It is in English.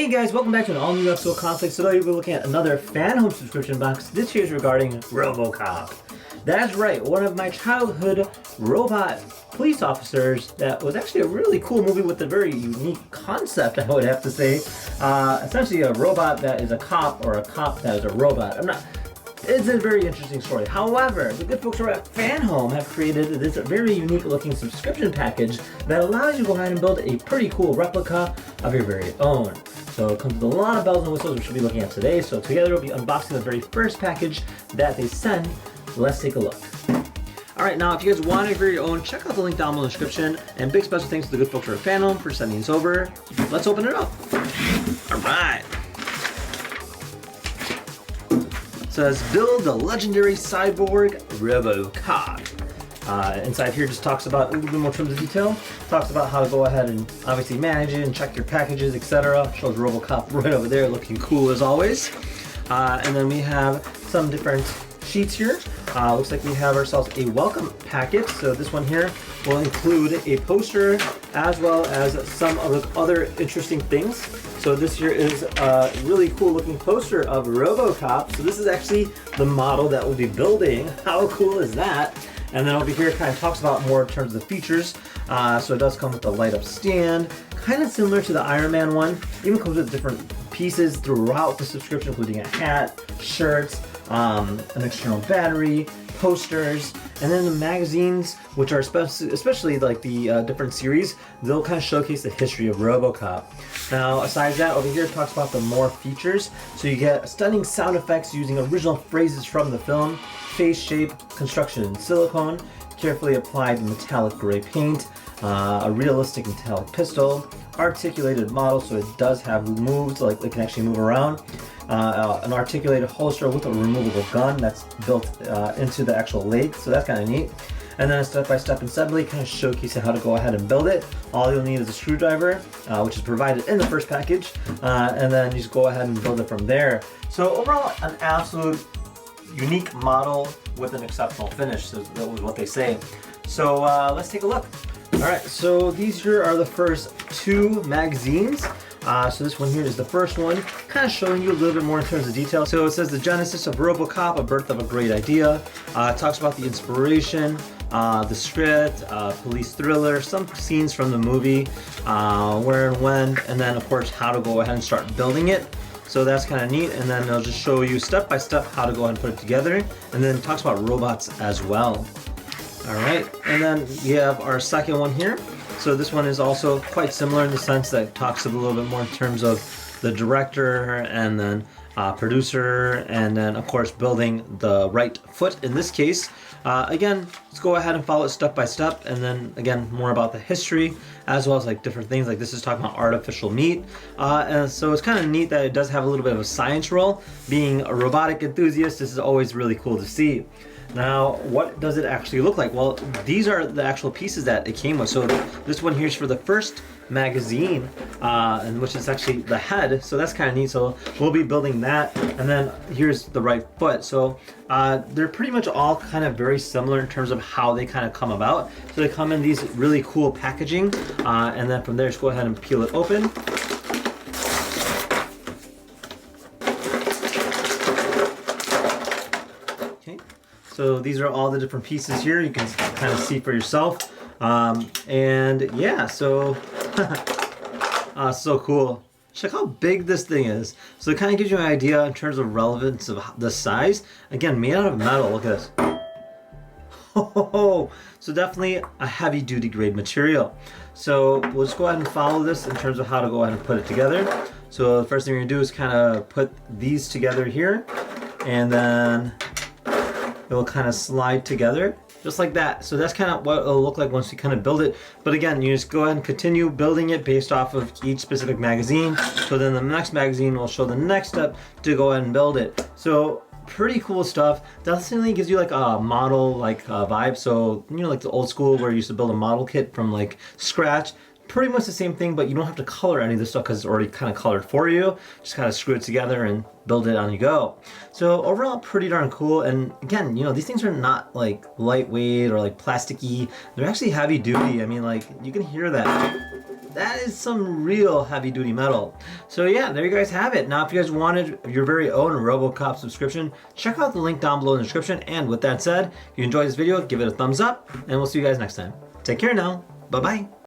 Hey guys, welcome back to an all-new episode of Conflict. So today we're looking at another Fanhome subscription box. This here is regarding Robocop. That's right, one of my childhood robot police officers that was actually a really cool movie with a very unique concept, I would have to say. Essentially a robot that is a cop or a cop that is a robot. It's a very interesting story. However, the good folks over at Fanhome have created this very unique looking subscription package that allows you to go ahead and build a pretty cool replica of your very own. So it comes with a lot of bells and whistles which we'll be looking at today. So together we'll be unboxing the very first package that they send. Let's take a look. Alright, now if you guys want it for your own, check out the link down below in the description. And big special thanks to the good folks over at Fanhome for sending this over. Let's open it up. Alright. It says, build the legendary cyborg Robocop. Inside here just talks about a little bit more in terms of detail. Talks about how to go ahead and obviously manage it and check your packages, etc. Shows Robocop right over there looking cool as always. And then we have some different sheets here. Looks like we have ourselves a welcome packet. So this one here will include a poster as well as some of the other interesting things. So this here is a really cool looking poster of Robocop. So this is actually the model that we'll be building. How cool is that? And then over here it kind of talks about more in terms of the features. So it does come with a light up stand, kind of similar to the Iron Man one. Even comes with different pieces throughout the subscription, including a hat, shirts, an external battery, posters, and then the magazines, which are especially like the different series, they'll kind of showcase the history of Robocop. Now, aside that, over here it talks about the more features. So you get stunning sound effects using original phrases from the film, face shape, construction in silicone, carefully applied metallic gray paint, a realistic metallic pistol, articulated model, so it does have moves, like it can actually move around, an articulated holster with a removable gun that's built into the actual leg, so that's kind of neat. And then a step-by-step assembly, kind of showcasing how to go ahead and build it. All you'll need is a screwdriver, which is provided in the first package, and then you just go ahead and build it from there. So overall, an absolute unique model with an exceptional finish, so that was what they say. So let's take a look. Alright, so these here are the first two magazines. So this one here is the first one, kind of showing you a little bit more in terms of detail. So it says the genesis of Robocop, a birth of a great idea. It talks about the inspiration, the script, police thriller, some scenes from the movie, where and when, and then of course how to go ahead and start building it. So that's kind of neat, and then it'll just show you step by step how to go ahead and put it together, and then it talks about robots as well. Alright, and then we have our second one here. So this one is also quite similar in the sense that it talks a little bit more in terms of the director and then producer, and then of course building the right foot in this case. Again, let's go ahead and follow it step by step, and then again more about the history as well as like different things, like this is talking about artificial meat, and so it's kind of neat that it does have a little bit of a science role. Being a robotic enthusiast, this is always really cool to see. Now, what does it actually look like? Well, these are the actual pieces that it came with. So this one here is for the first magazine, and which is actually the head. So that's kind of neat. So we'll be building that. And then here's the right foot. So they're pretty much all kind of very similar in terms of how they kind of come about. So they come in these really cool packaging. And then from there, just go ahead and peel it open. So these are all the different pieces here. You can kind of see for yourself. And yeah, so so cool. Check how big this thing is. So it kind of gives you an idea in terms of relevance of the size. Again, made out of metal. Look at this. Oh, so definitely a heavy duty grade material. So we'll just go ahead and follow this in terms of how to go ahead and put it together. So the first thing we're gonna do is kind of put these together here, and then it will kind of slide together just like that. So that's kind of what it'll look like once you kind of build it. But again, you just go ahead and continue building it based off of each specific magazine. So then the next magazine will show the next step to go ahead and build it. So pretty cool stuff. Definitely gives you like a model like vibe. So, you know, like the old school where you used to build a model kit from like scratch. Pretty much the same thing, but you don't have to color any of this stuff because it's already kind of colored for you. Just kind of screw it together and build it on you go. So overall, pretty darn cool. And again, you know, these things are not like lightweight or like plasticky. They're actually heavy duty. I mean, like you can hear that. That is some real heavy duty metal. So yeah, there you guys have it. Now if you guys wanted your very own Robocop subscription, check out the link down below in the description. And with that said, if you enjoyed this video, give it a thumbs up, and we'll see you guys next time. Take care now. Bye-bye.